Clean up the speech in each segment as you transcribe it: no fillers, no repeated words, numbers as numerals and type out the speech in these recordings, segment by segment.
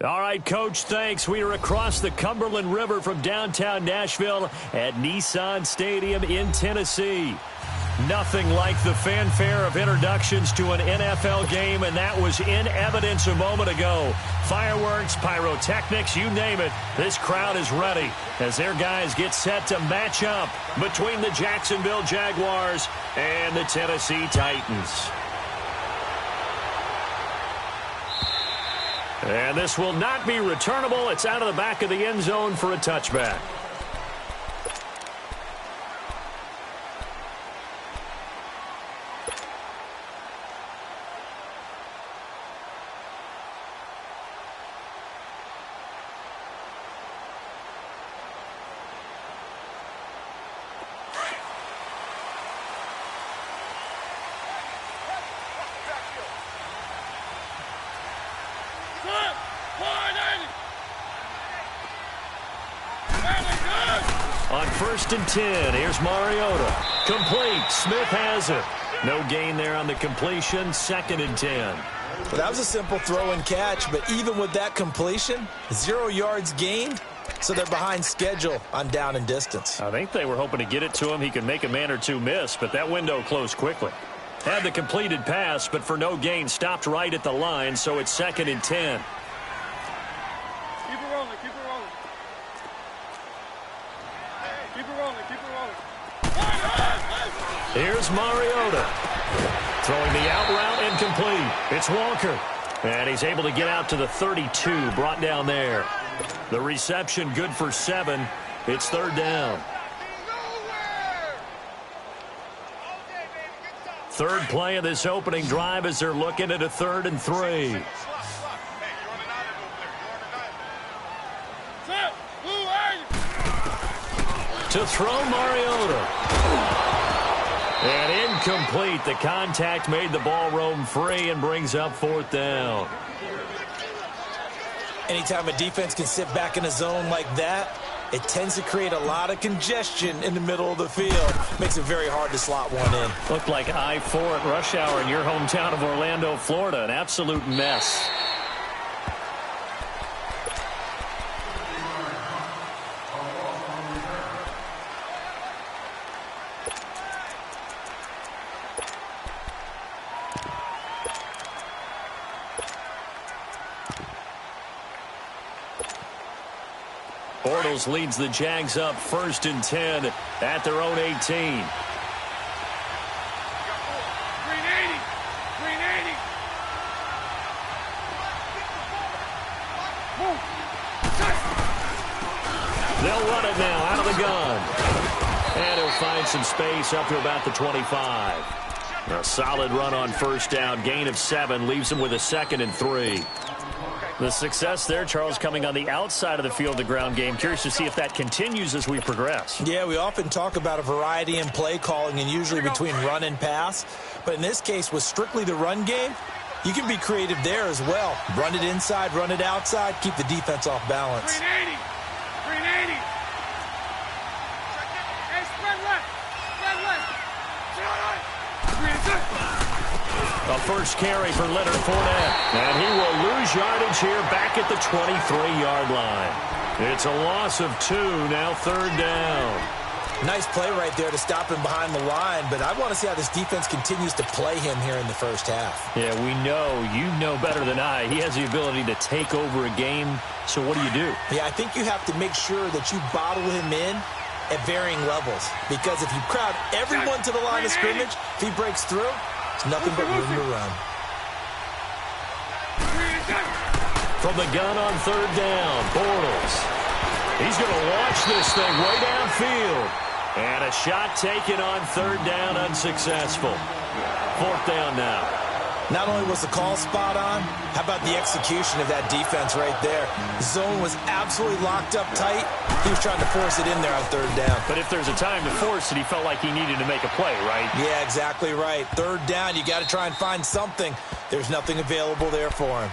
All right, Coach, thanks. We are across the Cumberland River from downtown Nashville at Nissan Stadium in Tennessee. Nothing like the fanfare of introductions to an NFL game, and that was in evidence a moment ago. Fireworks, pyrotechnics, you name it. This crowd is ready as their guys get set to match up between the Jacksonville Jaguars and the Tennessee Titans. And this will not be returnable. It's out of the back of the end zone for a touchback. On 1st and 10, here's Mariota. Complete. Smith has it. No gain there on the completion. 2nd and 10. Well, that was a simple throw and catch, but even with that completion, 0 yards gained, so they're behind schedule on down and distance. I think they were hoping to get it to him. He could make a man or two miss, but that window closed quickly. Had the completed pass, but for no gain, stopped right at the line, so it's 2nd and 10. Keep it rolling, keep it rolling. Keep it rolling, keep it rolling. Here's Mariota. Throwing the out route incomplete. It's Walker. And he's able to get out to the 32, brought down there. The reception good for 7. It's 3rd down. Third play of this opening drive as they're looking at a 3rd and 3. To throw Mariota. And incomplete. The contact made the ball roam free and brings up 4th down. Anytime a defense can sit back in a zone like that, it tends to create a lot of congestion in the middle of the field. Makes it very hard to slot one in. Looked like I-4 at rush hour in your hometown of Orlando, Florida. An absolute mess. Bortles leads the Jags up 1st and 10 at their own 18. 380. 380. They'll run it now out of the gun. And he'll find some space up to about the 25. A solid run on 1st down. Gain of 7 leaves him with a 2nd and 3. The success there, Charles, coming on the outside of the field, the ground game. Curious to see if that continues as we progress. Yeah, we often talk about a variety in play calling and usually between run and pass. But in this case, with strictly the run game, you can be creative there as well. Run it inside, run it outside, keep the defense off balance. 380. 380. Hey, spread left. Spread left. A first carry for Leonard Fournette. And he will lose yardage here back at the 23-yard line. It's a loss of 2, now 3rd down. Nice play right there to stop him behind the line, but I want to see how this defense continues to play him here in the first half. Yeah, we know. You know better than I. He has the ability to take over a game. So what do? Yeah, I think you have to make sure that you bottle him in at varying levels. Because if you crowd everyone to the line of scrimmage, if he breaks through, it's nothing but room to run. From the gun on 3rd down, Bortles. He's going to launch this thing way downfield. And a shot taken on 3rd down, unsuccessful. 4th down now. Not only was the call spot on, how about the execution of that defense right there? The zone was absolutely locked up tight. He was trying to force it in there on 3rd down. But if there's a time to force it, he felt like he needed to make a play, right? Yeah, exactly right. 3rd down, you got to try and find something. There's nothing available there for him.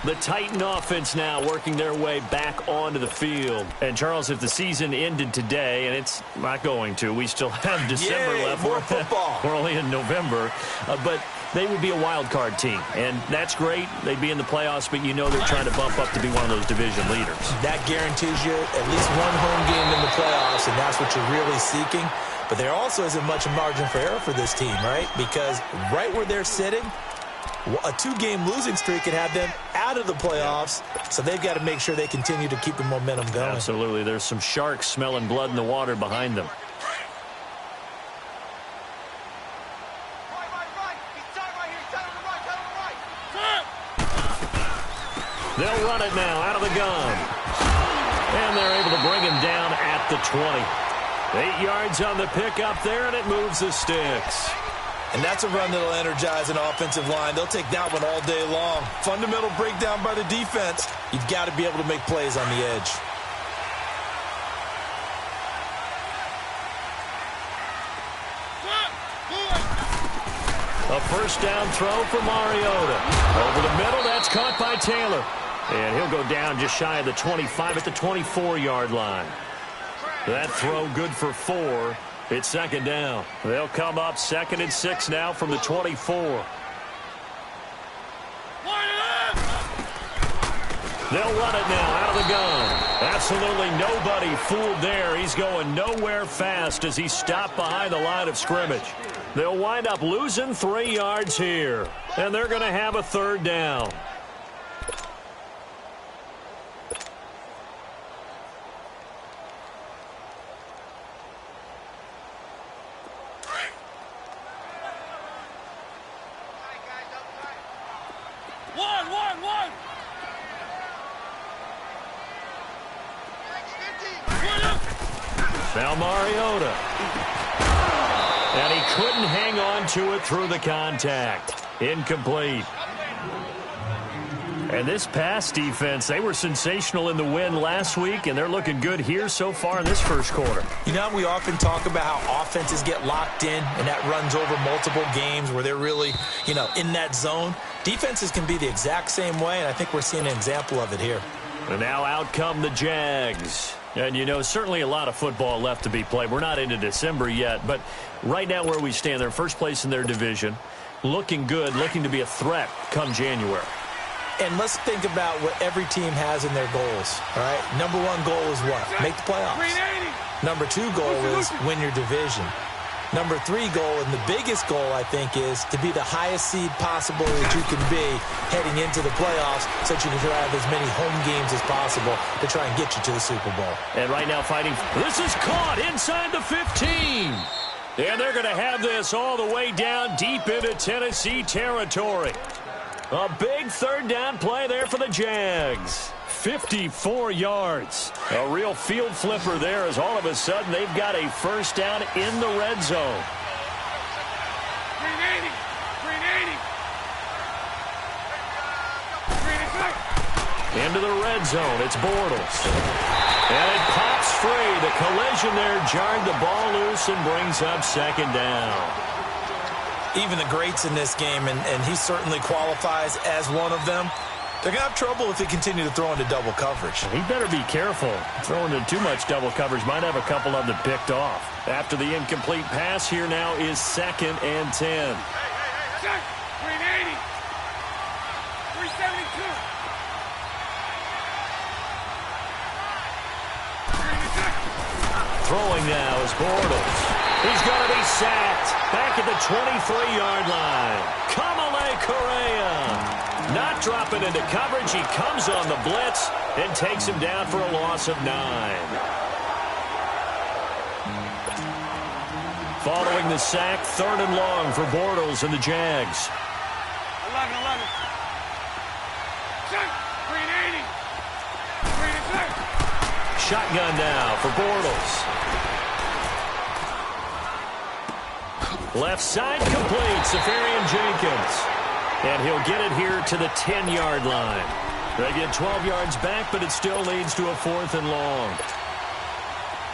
The Titan offense now working their way back onto the field. And, Charles, if the season ended today, and it's not going to, we still have December left. More football. We're only in November. But they would be a wild card team. And that's great. They'd be in the playoffs, but you know they're trying to bump up to be one of those division leaders. That guarantees you at least one home game in the playoffs, and that's what you're really seeking. But there also isn't much margin for error for this team, right? Because right where they're sitting, a 2-game losing streak could have them out of the playoffs, so they've got to make sure they continue to keep the momentum going. Absolutely. There's some sharks smelling blood in the water behind them. They'll run it now out of the gun. And they're able to bring him down at the 20. 8 yards on the pickup there, and it moves the sticks. And that's a run that'll energize an offensive line. They'll take that one all day long. Fundamental breakdown by the defense. You've got to be able to make plays on the edge. A first down throw for Mariota. Over the middle, that's caught by Taylor. And he'll go down just shy of the 25 at the 24-yard line. That throw good for 4. It's second down. They'll come up 2nd and 6 now from the 24. They'll run it now out of the gun. Absolutely nobody fooled there. He's going nowhere fast as he stopped behind the line of scrimmage. They'll wind up losing 3 yards here. And they're going to have a third down. Now Mariota. And he couldn't hang on to it through the contact. Incomplete. And this pass defense, they were sensational in the win last week, and they're looking good here so far in this first quarter. You know, we often talk about how offenses get locked in, and that runs over multiple games where they're really, in that zone. Defenses can be the exact same way, and I think we're seeing an example of it here. And now out come the Jags. And, certainly a lot of football left to be played. We're not into December yet, but right now where we stand, they're first place in their division. Looking good, looking to be a threat come January. And let's think about what every team has in their goals, all right? Number 1 goal is what? Make the playoffs. Number 2 goal is win your division. Number 3 goal, and the biggest goal, I think, is to be the highest seed possible that you can be heading into the playoffs so that you can have as many home games as possible to try and get you to the Super Bowl. And right now fighting. This is caught inside the 15. And they're going to have this all the way down deep into Tennessee territory. A big third down play there for the Jags. 54 yards. A real field flipper there as all of a sudden they've got a first down in the red zone. 380. Into the red zone. It's Bortles. And it pops free. The collision there jarred the ball loose and brings up second down. Even the greats in this game, and he certainly qualifies as one of them, they're going to have trouble if they continue to throw into double coverage. He better be careful. Throwing into too much double coverage might have a couple of them picked off. After the incomplete pass, here now is 2nd and 10. 380. 372. Throwing now is Bortles. He's going to be sacked back at the 23-yard line. Kamale Correa. Not dropping into coverage. He comes on the blitz and takes him down for a loss of 9. Following the sack, 3rd and long for Bortles and the Jags. 11. 380. 380. Shotgun now for Bortles. Left side complete. Safarian Jenkins. And he'll get it here to the 10-yard line. They get 12 yards back, but it still leads to a 4th and long.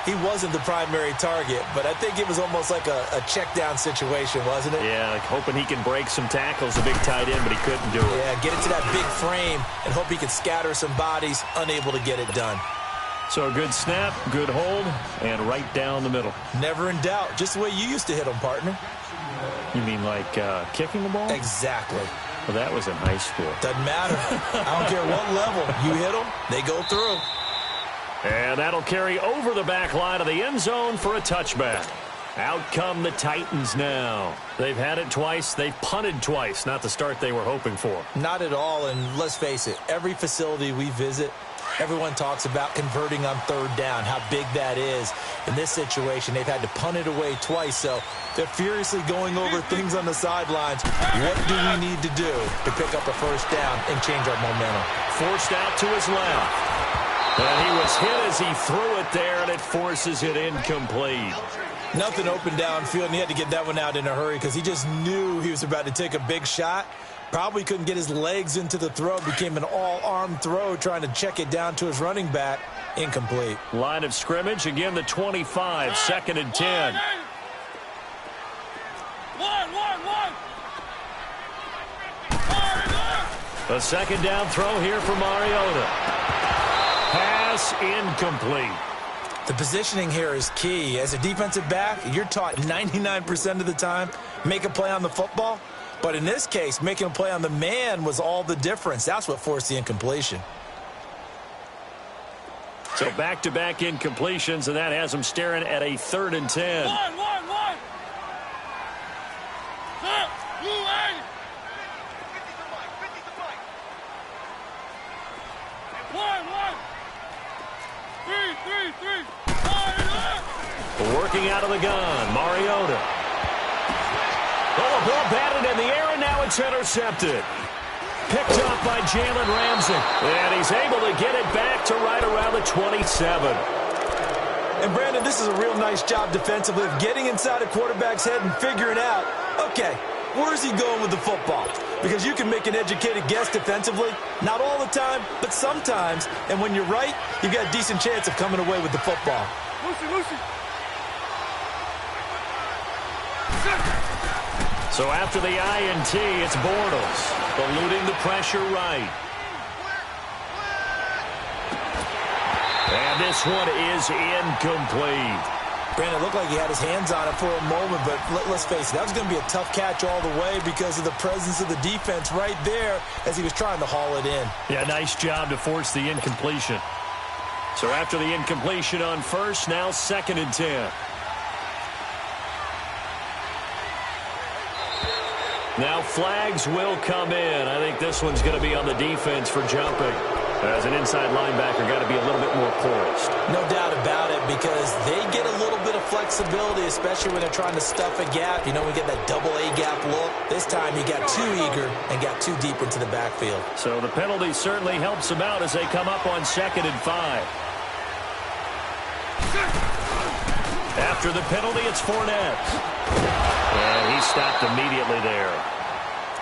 he wasn't the primary target, but I think it was almost like a check-down situation, wasn't it? Yeah, like hoping he can break some tackles, a big tight end, but he couldn't do it. Yeah, get into that big frame and hope he can scatter some bodies, unable to get it done. So a good snap, good hold, and right down the middle. Never in doubt, just the way you used to hit them, partner. You mean like kicking the ball? Exactly. Well, that was in high school. Doesn't matter. I don't care what level. You hit them, they go through. And that'll carry over the back line of the end zone for a touchback. Out come the Titans now. They've had it twice. They've punted twice. Not the start they were hoping for. Not at all, and let's face it, every facility we visit, everyone talks about converting on third down, how big that is. In this situation, they've had to punt it away twice, so they're furiously going over things on the sidelines. What do we need to do to pick up a first down and change our momentum? Forced out to his left. And he was hit as he threw it there, and it forces it incomplete. Nothing open downfield, and he had to get that one out in a hurry because he just knew he was about to take a big shot. Probably couldn't get his legs into the throw. Became an all-arm throw trying to check it down to his running back. Incomplete. Line of scrimmage, again the 25, 2nd and 10. A second down throw here for Mariota. Pass incomplete. The positioning here is key. As a defensive back, you're taught 99% of the time, make a play on the football. But in this case, making a play on the man was all the difference. That's what forced the incompletion. So back-to-back incompletions, and that has him staring at a 3rd and 10. Working out of the gun, Mariota. Oh, a ball batted in the air, and now it's intercepted. Picked up by Jalen Ramsey. And he's able to get it back to right around the 27. And, Brandon, this is a real nice job defensively of getting inside a quarterback's head and figuring out, okay, where's he going with the football? Because you can make an educated guess defensively. Not all the time, but sometimes. And when you're right, you've got a decent chance of coming away with the football. Lucy. So after the INT, it's Bortles, eluding the pressure right. And this one is incomplete. Brandon, it looked like he had his hands on it for a moment, but let's face it, that was going to be a tough catch all the way because of the presence of the defense right there as he was trying to haul it in. Yeah, nice job to force the incompletion. So after the incompletion on first, now 2nd and 10. Now flags will come in. I think this one's going to be on the defense for jumping. As an inside linebacker, got to be a little bit more poised. No doubt about it, because they get a little bit of flexibility, especially when they're trying to stuff a gap. You know, we get that double A gap look. This time he got too eager and got too deep into the backfield. So the penalty certainly helps them out as they come up on 2nd and 5. After the penalty, it's Fournette. And he stopped immediately there.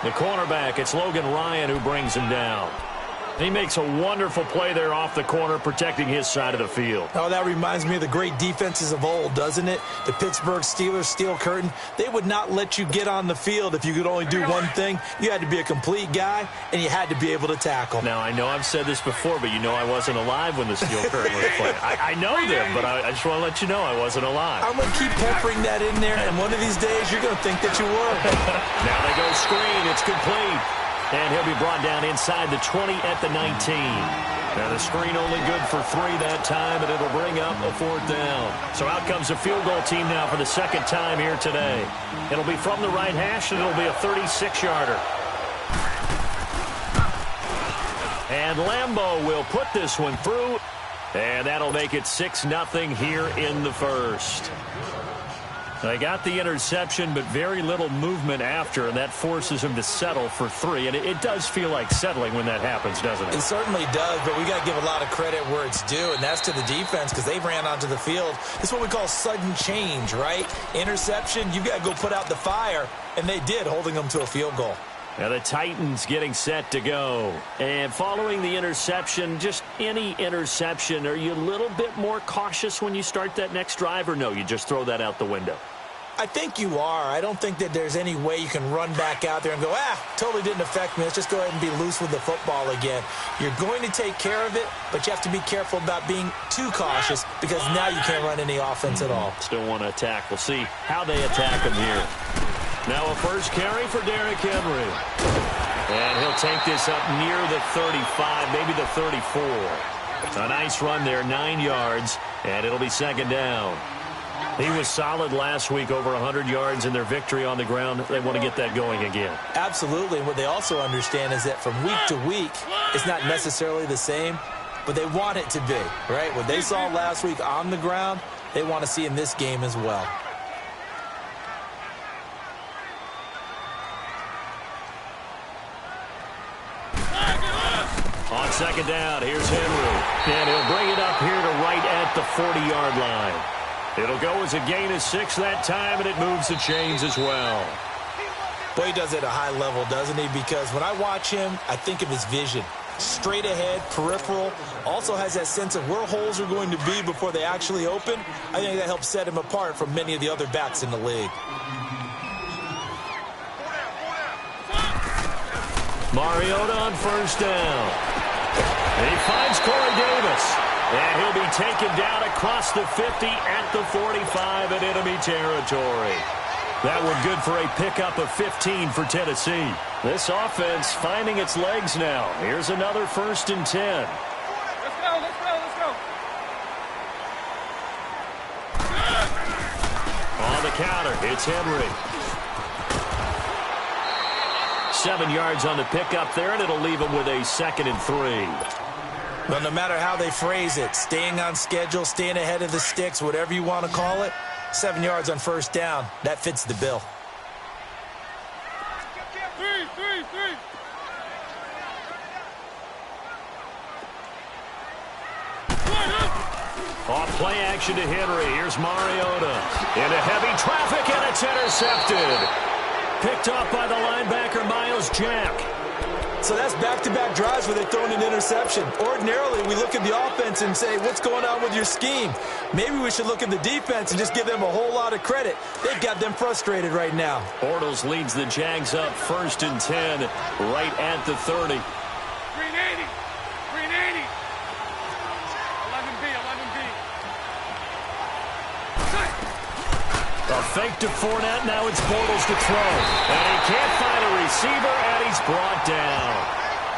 The cornerback, it's Logan Ryan who brings him down. He makes a wonderful play there off the corner, protecting his side of the field. Oh, that reminds me of the great defenses of old, doesn't it? The Pittsburgh Steelers steel curtain. They would not let you get on the field if you could only do one thing. You had to be a complete guy, and you had to be able to tackle. Now, I know I've said this before, but you know I wasn't alive when the steel curtain was played. I know them, but I just want to let you know I wasn't alive. I'm going to keep peppering that in there, and one of these days you're going to think that you were. Now they go screen. It's complete. And he'll be brought down inside the 20 at the 19. Now the screen only good for 3 that time, and it'll bring up a 4th down. So out comes the field goal team now for the 2nd time here today. It'll be from the right hash, and it'll be a 36-yarder. And Lambeau will put this one through, and that'll make it 6-0 here in the first. They got the interception, but very little movement after, and that forces him to settle for 3. And it does feel like settling when that happens, doesn't it? It certainly does, but we got to give a lot of credit where it's due, and that's to the defense because they ran onto the field. It's what we call sudden change, right? Interception, you got to go put out the fire, and they did, holding them to a field goal. And the Titans getting set to go. And following the interception, just any interception, are you a little bit more cautious when you start that next drive, or no, you just throw that out the window? I think you are. I don't think that there's any way you can run back out there and go, totally didn't affect me. Let's just go ahead and be loose with the football again. You're going to take care of it, but you have to be careful about being too cautious because now you can't run any offense at all. Still want to attack. We'll see how they attack him here. Now a first carry for Derrick Henry. And he'll take this up near the 35, maybe the 34. A nice run there, 9 yards, and it'll be second down. He was solid last week, over 100 yards in their victory on the ground. They want to get that going again. Absolutely. And what they also understand is that from week to week, it's not necessarily the same, but they want it to be, right? What they saw last week on the ground, they want to see in this game as well. On second down, here's Henry. And he'll bring it up here to right at the 40-yard line. It'll go as a gain of 6 that time, and it moves the chains as well. Boy, he does it at a high level, doesn't he? Because when I watch him, I think of his vision. Straight ahead, peripheral, also has that sense of where holes are going to be before they actually open. I think that helps set him apart from many of the other backs in the league. Mariota on first down. And he finds Corey Davis. And he'll be taken down across the 50 at the 45 in enemy territory. That one good for a pickup of 15 for Tennessee. This offense finding its legs now. Here's another 1st and 10. Let's go, let's go, let's go. On the counter, it's Henry. 7 yards on the pickup there, and it'll leave him with a 2nd and 3. Well, no matter how they phrase it, staying on schedule, staying ahead of the sticks, whatever you want to call it, 7 yards on first down, that fits the bill. Three. Off play action to Henry. Here's Mariota. Into heavy traffic, and it's intercepted. Picked off by the linebacker, Miles Jack. So that's back-to-back drives where they've thrown an interception. Ordinarily, we look at the offense and say, what's going on with your scheme? Maybe we should look at the defense and just give them a whole lot of credit. They've got them frustrated right now. Bortles leads the Jags up 1st and 10 right at the 30. 380. 11B. A fake to Fournette. Now it's Bortles to throw. And he can't find a receiver, and he's brought down.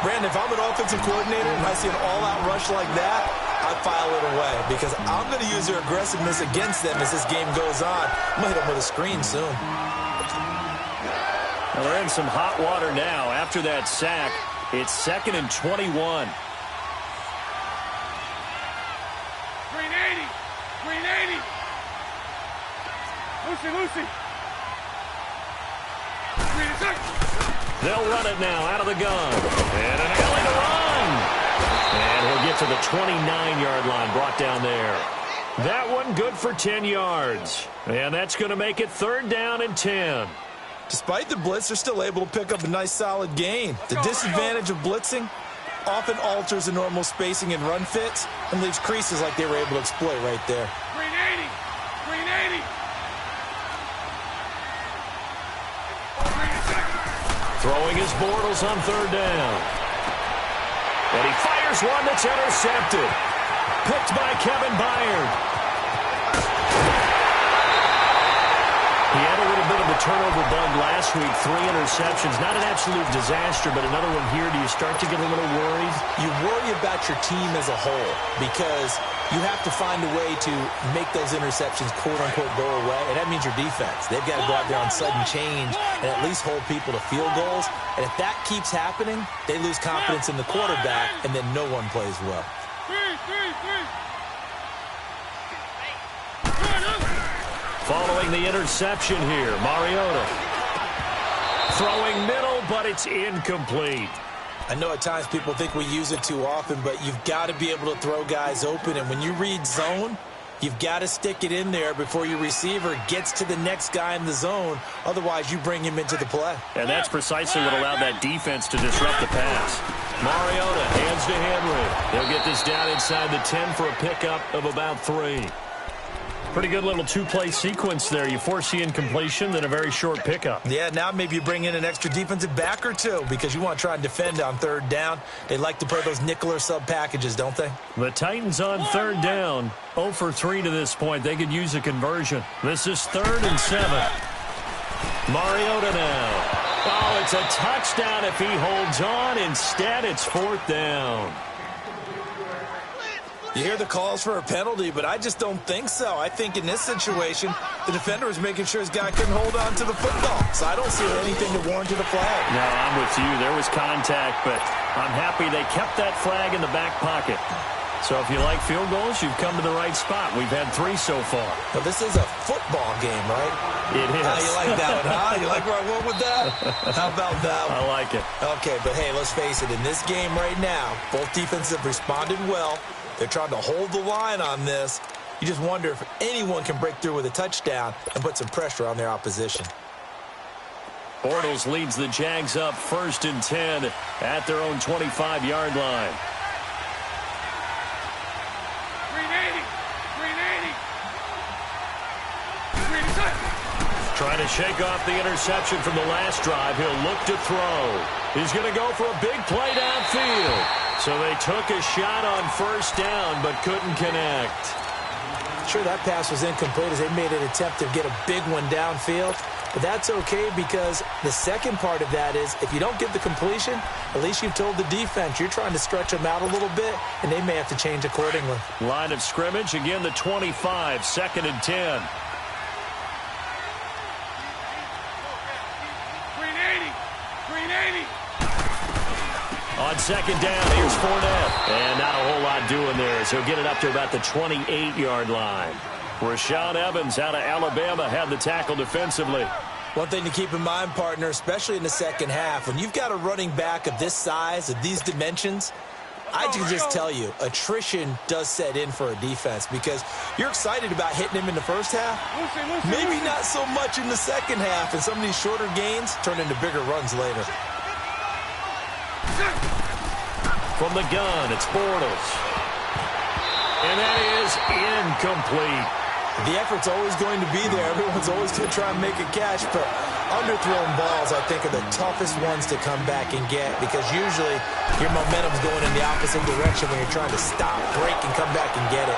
Brandon, if I'm an offensive coordinator and I see an all-out rush like that, I file it away because I'm going to use their aggressiveness against them as this game goes on. I'm going to hit them with a screen soon. Well, they're in some hot water now. After that sack, it's 2nd and 21. 380. Lucy. They'll run it now out of the gun. And an alley to run. And he'll get to the 29-yard line, brought down there. That one good for 10 yards. And that's going to make it 3rd down and 10. Despite the blitz, they're still able to pick up a nice solid gain. The disadvantage of blitzing often alters the normal spacing and run fits and leaves creases like they were able to exploit right there. 380. Throwing his Bortles on 3rd down. And he fires one that's intercepted. Picked by Kevin Byard. He had a little bit of a turnover bug last week. 3 interceptions. Not an absolute disaster, but another one here. Do you start to get a little worried? You worry about your team as a whole because you have to find a way to make those interceptions, quote-unquote, go away, and that means your defense. They've got to go out there on sudden change and at least hold people to field goals, and if that keeps happening, they lose confidence in the quarterback, and then no one plays well. 3. Following the interception here, Mariota. Throwing middle, but it's incomplete. I know at times people think we use it too often, but you've got to be able to throw guys open, and when you read zone, You've got to stick it in there before your receiver gets to the next guy in the zone. Otherwise, you bring him into the play. And that's precisely what allowed that defense to disrupt the pass. Mariota hands to Henry. They'll get this down inside the 10 for a pickup of about 3. Pretty good little two-play sequence there. You force the incompletion, then a very short pickup. Yeah, now maybe you bring in an extra defensive back or two because you want to try and defend on third down. They like to play those nickel or sub packages, don't they? The Titans on third down. 0 for 3 to this point. They could use a conversion. This is 3rd and 7. Mariota now. Oh, it's a touchdown if he holds on. Instead, it's 4th down. You hear the calls for a penalty, but I just don't think so. I think in this situation, the defender was making sure his guy couldn't hold on to the football. So I don't see anything to warrant a flag. No, I'm with you. There was contact, but I'm happy they kept that flag in the back pocket. So if you like field goals, you've come to the right spot. We've had 3 so far. Well, this is a football game, right? It is. How you like that one, huh? You like where I went with that? How about that one? I like it. Okay, but hey, let's face it. In this game right now, both defenses have responded well. They're trying to hold the line on this. You just wonder if anyone can break through with a touchdown and put some pressure on their opposition. Bortles leads the Jags up 1st and 10 at their own 25-yard line. 380. 380. Trying to shake off the interception from the last drive. He'll look to throw. He's going to go for a big play downfield. So they took a shot on 1st down, but couldn't connect. Sure, that pass was incomplete as they made an attempt to get a big one downfield. But that's okay because the second part of that is if you don't get the completion, at least you've told the defense you're trying to stretch them out a little bit, and they may have to change accordingly. Line of scrimmage, again the 25, 2nd and 10. 380. On 2nd down, here's Fournette. And not a whole lot doing there, so he'll get it up to about the 28-yard line. Rashaan Evans out of Alabama had the tackle defensively. One thing to keep in mind, partner, especially in the second half, when you've got a running back of this size, of these dimensions, I can just tell you, attrition does set in for a defense because you're excited about hitting him in the first half. Maybe not so much in the second half, and some of these shorter gains turn into bigger runs later. From the gun, it's Bortles. And that is incomplete. The effort's always going to be there. Everyone's always going to try and make a catch, but underthrown balls, I think, are the toughest ones to come back and get because usually your momentum's going in the opposite direction when you're trying to stop, break, and come back and get it.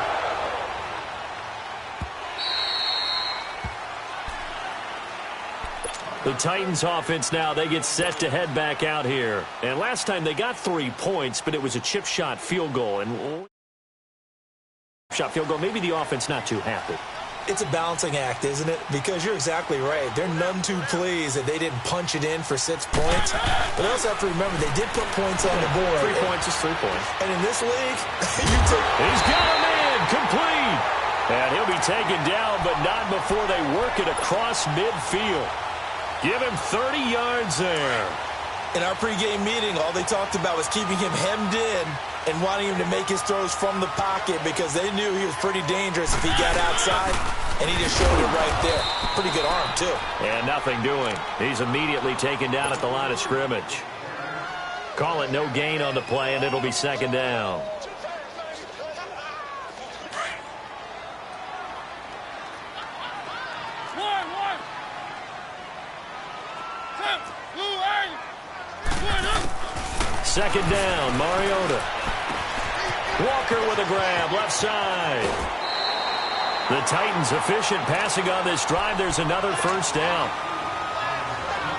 The Titans offense now, they get set to head back out here. And last time they got 3 points, but it was a chip shot field goal. And shot field goal, maybe the offense not too happy. It's a balancing act, isn't it? Because you're exactly right. They're none too pleased that they didn't punch it in for 6 points. But they also have to remember they did put points on the board. 3 points is 3 points. And in this league, you take... He's got a man, complete. And he'll be taken down, but not before they work it across midfield. Give him 30 yards there. In our pregame meeting, all they talked about was keeping him hemmed in and wanting him to make his throws from the pocket because they knew he was pretty dangerous if he got outside, and he just showed it right there. Pretty good arm, too. And nothing doing. He's immediately taken down at the line of scrimmage. Call it no gain on the play, and it'll be 2nd down. Second down, Mariota. Walker with a grab, left side. The Titans efficient passing on this drive. There's another 1st down.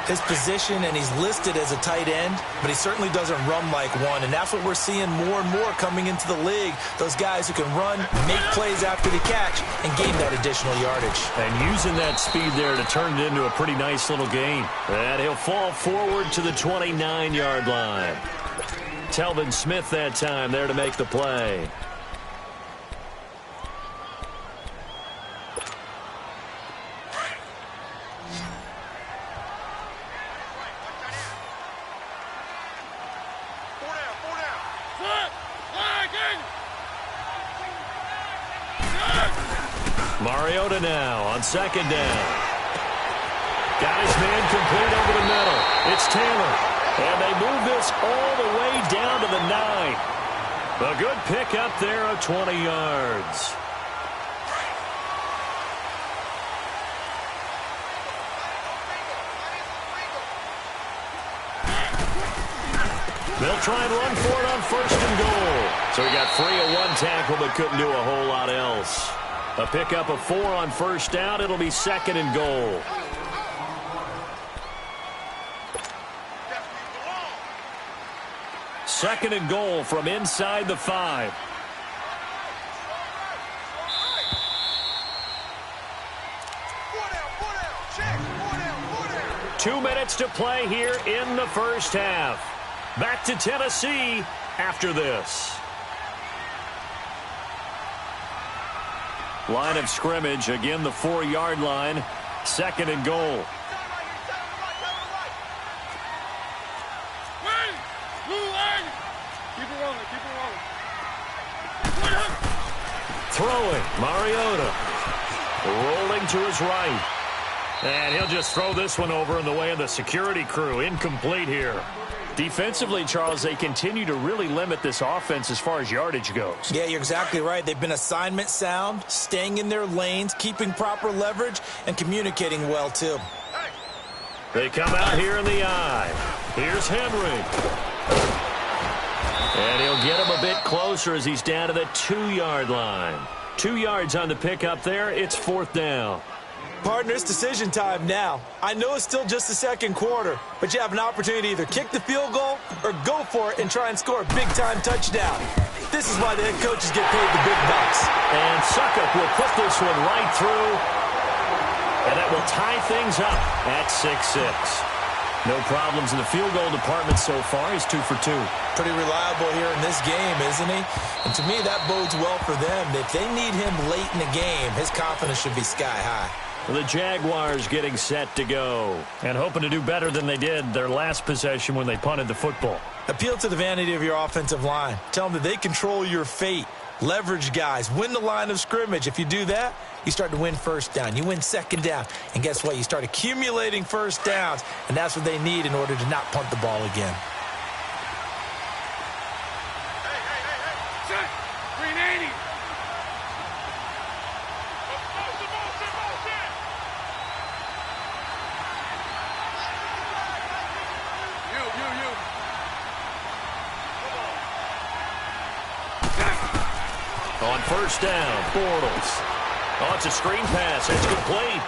His position, and he's listed as a tight end, but he certainly doesn't run like one, and that's what we're seeing more and more coming into the league. Those guys who can run, make plays after the catch, and gain that additional yardage. And using that speed there to turn it into a pretty nice little gain. And he'll fall forward to the 29-yard line. Telvin Smith that time there to make the play. Four down. Mariota now on second down. Got his man complete over the middle. It's Taylor. And they move this all the way down to the 9. A good pickup there of 20 yards. They'll try and run for it on first and goal. So he got free of one tackle but couldn't do a whole lot else. A pickup of 4 on first down. It'll be second and goal. Second and goal from inside the 5. Two minutes to play here in the first half. Back to Tennessee after this. Line of scrimmage, again the 4-yard line. Second and goal. Throwing, Mariota. Rolling to his right. And he'll just throw this one over in the way of the security crew. Incomplete here. Defensively, Charles, they continue to really limit this offense as far as yardage goes. Yeah, you're exactly right. They've been assignment sound, staying in their lanes, keeping proper leverage, and communicating well, too. They come out here in the eye. Here's Henry. And he'll get him a bit closer as he's down to the 2-yard line. 2 yards on the pickup there. It's fourth down. Partner, it's decision time now. I know it's still just the second quarter, but you have an opportunity to either kick the field goal or go for it and try and score a big-time touchdown. This is why the head coaches get paid the big bucks. And Suckup will put this one right through, and that will tie things up at 6-6. No problems in the field goal department so far. He's 2 for 2. Pretty reliable here in this game, isn't he? And to me, that bodes well for them. If they need him late in the game, his confidence should be sky high. The Jaguars getting set to go and hoping to do better than they did their last possession when they punted the football. Appeal to the vanity of your offensive line. Tell them that they control your fate. Leverage guys. Win the line of scrimmage. If you do that, you start to win first down. You win second down. And guess what? You start accumulating first downs. And that's what they need in order to not punt the ball again. Check. 380. On first down, Bortles. Oh, it's a screen pass. It's complete.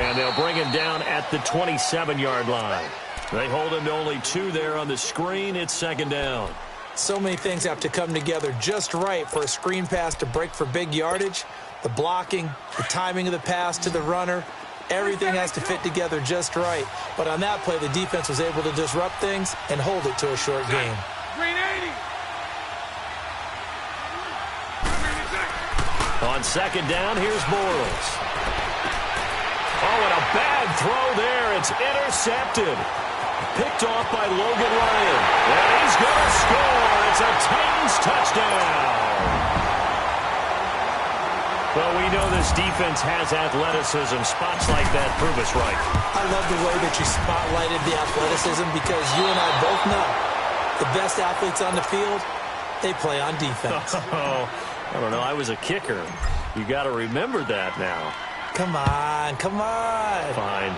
And they'll bring him down at the 27-yard line. They hold him to only 2 there on the screen. It's second down. So many things have to come together just right for a screen pass to break for big yardage. The blocking, the timing of the pass to the runner, everything has to fit together just right. But on that play, the defense was able to disrupt things and hold it to a short game. 380. On second down, here's Bortles. Oh, and a bad throw there. It's intercepted. Picked off by Logan Ryan. And he's going to score. It's a Titans touchdown. Well, we know this defense has athleticism. Spots like that prove us right. I love the way that you spotlighted the athleticism because you and I both know the best athletes on the field, they play on defense. Oh, I don't know. I was a kicker. You got to remember that now. Come on, come on. Fine.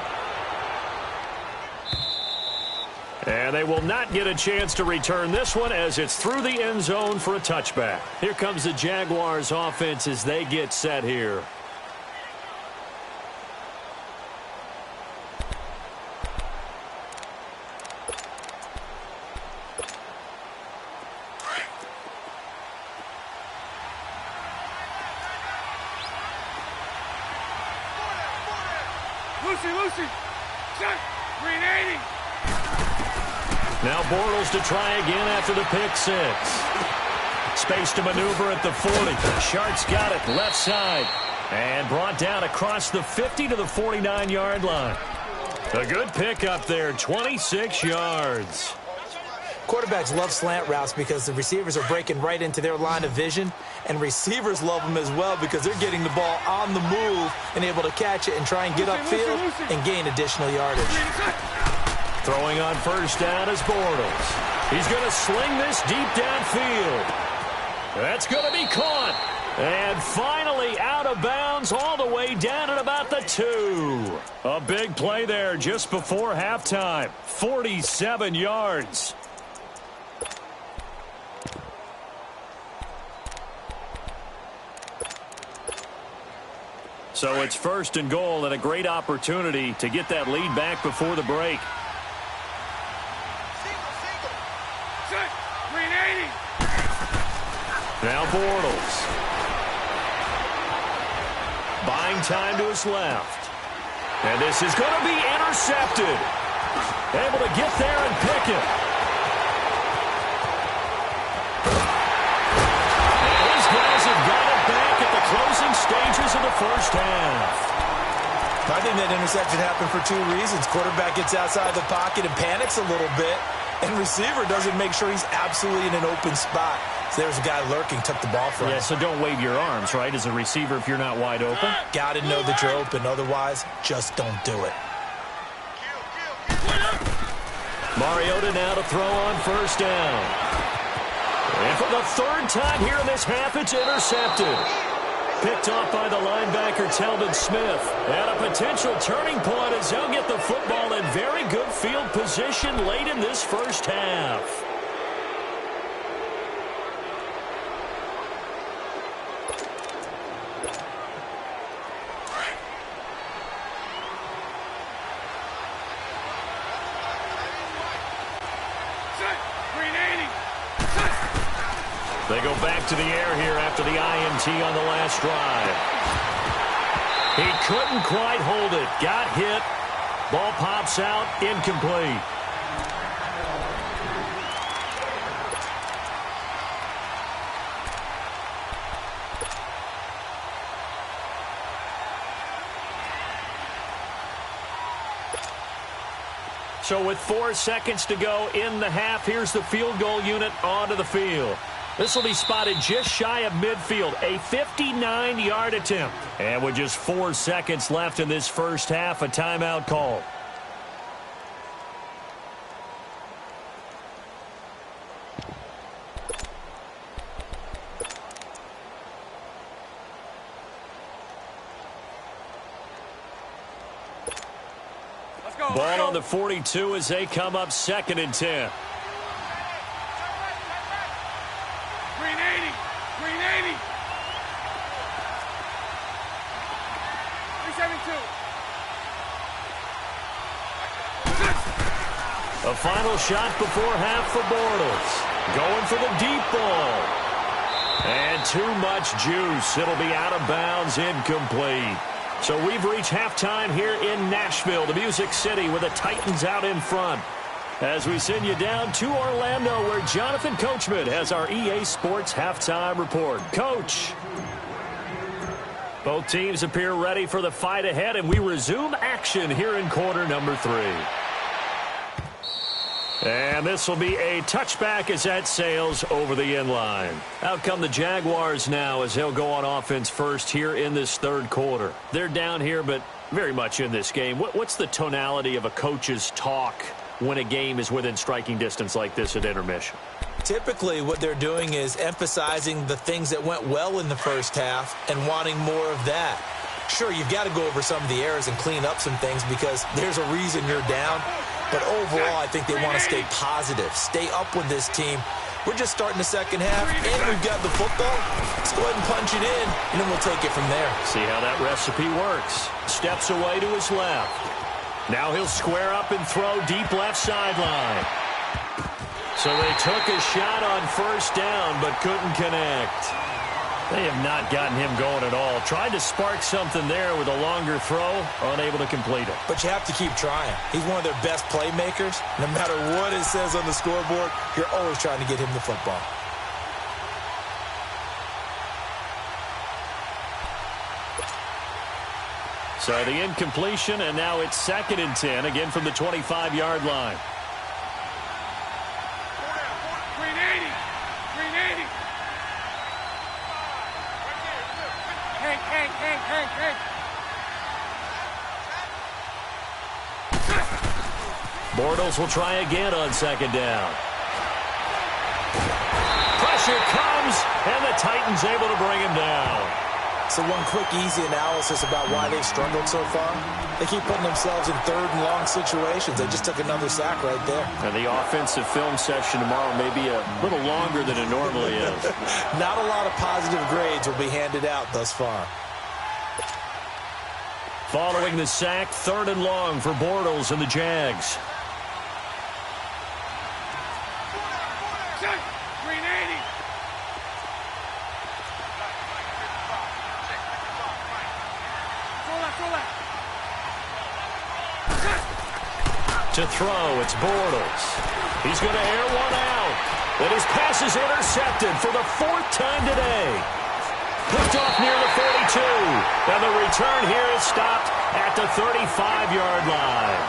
And they will not get a chance to return this one as it's through the end zone for a touchback. Here comes the Jaguars offense as they get set here. Lucy. Check. 380. Now Bortles to try again after the pick 6. Space to maneuver at the 40. Shark's got it left side. And brought down across the 50 to the 49-yard line. A good pick up there, 26 yards. Quarterbacks love slant routes because the receivers are breaking right into their line of vision, and receivers love them as well because they're getting the ball on the move and able to catch it and try and get upfield and gain additional yardage. Throwing on first down is Bortles. He's going to sling this deep downfield. That's going to be caught. And finally out of bounds all the way down at about the 2. A big play there just before halftime. 47 yards. So it's first and goal and a great opportunity to get that lead back before the break. Now Bortles. Buying time to his left. And this is going to be intercepted. Able to get there and pick it. And his guys have got it back at the closing stages of the first half. I think that interception happened for 2 reasons. Quarterback gets outside the pocket and panics a little bit, and receiver doesn't make sure he's absolutely in an open spot. So there's a guy lurking, took the ball from him. Yeah, so don't wave your arms, right, as a receiver if you're not wide open. Got to know that you're open. Otherwise, just don't do it. Mariota now to throw on first down. And for the 3rd time here in this half, it's intercepted. Picked off by the linebacker, Telvin Smith. And a potential turning point as he'll get the football in very good field position late in this first half. They go back to the air here after the INT on the last drive. He couldn't quite hold it. Got hit. Ball pops out. Incomplete. So with 4 seconds to go in the half, here's the field goal unit onto the field. This will be spotted just shy of midfield, a 59-yard attempt. And with just 4 seconds left in this first half, a timeout call. Ball on the 42 as they come up 2nd and 10. A final shot before half for Bortles. Going for the deep ball. And too much juice. It'll be out of bounds, incomplete. So we've reached halftime here in Nashville, the Music City, with the Titans out in front. As we send you down to Orlando, where Jonathan Coachman has our EA Sports halftime report. Coach. Both teams appear ready for the fight ahead, and we resume action here in quarter number 3. And this will be a touchback as that sails over the end line. Out come the Jaguars now as they'll go on offense first here in this 3rd quarter. They're down here, but very much in this game. What's the tonality of a coach's talk when a game is within striking distance like this at intermission? Typically, what they're doing is emphasizing the things that went well in the first half and wanting more of that. Sure, you've got to go over some of the errors and clean up some things because there's a reason you're down. But overall, I think they want to stay positive, stay up with this team. We're just starting the second half, and we've got the football. Let's go ahead and punch it in, and then we'll take it from there. See how that recipe works. Steps away to his left. Now he'll square up and throw deep left sideline. So they took a shot on first down, but couldn't connect. They have not gotten him going at all. Tried to spark something there with a longer throw, unable to complete it. But you have to keep trying. He's one of their best playmakers. No matter what it says on the scoreboard, you're always trying to get him the football. So the incompletion, and now it's 2nd and 10, again from the 25-yard line. Hank. Bortles will try again on second down. Pressure comes, and the Titans able to bring him down. So one quick, easy analysis about why they've struggled so far. They keep putting themselves in third and long situations. They just took another sack right there. And the offensive film session tomorrow may be a little longer than it normally is. Not a lot of positive grades will be handed out thus far. Following the sack, third and long for Bortles and the Jags. To throw, it's Bortles. He's going to air one out. And his pass is intercepted for the fourth time today. Picked off near the 42. And the return here is stopped at the 35-yard line.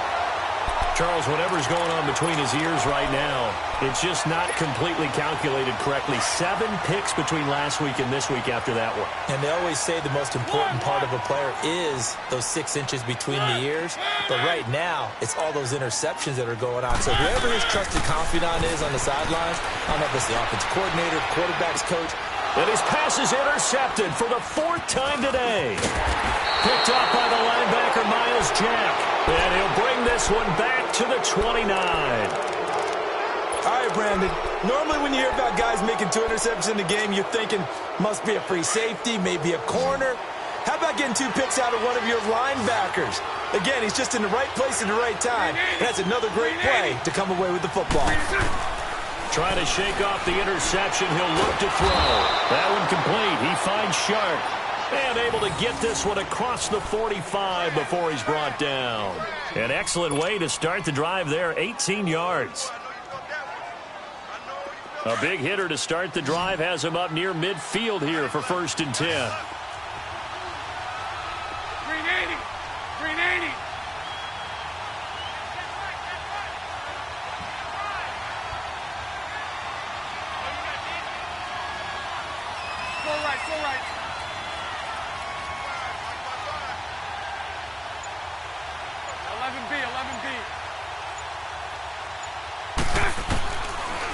Charles, whatever's going on between his ears right now, it's just not completely calculated correctly. 7 picks between last week and this week after that one. And they always say the most important part of a player is those 6 inches between the ears. But right now, it's all those interceptions that are going on. So whoever his trusted confidant is on the sidelines, I don't know if it's the offensive coordinator, quarterback's coach. And his pass is intercepted for the 4th time today. Picked off by the linebacker, Miles Jack. And he'll bring this one back to the 29. All right, Brandon. Normally when you hear about guys making 2 interceptions in the game, you're thinking must be a free safety, maybe a corner. How about getting 2 picks out of one of your linebackers? Again, he's just in the right place at the right time. That's another great play to come away with the football. Trying to shake off the interception. He'll look to throw. That one complete. He finds Sharp. And able to get this one across the 45 before he's brought down. An excellent way to start the drive there. 18 yards. A big hitter to start the drive has him up near midfield here for 1st and 10. 380. 380. Go right. 11B.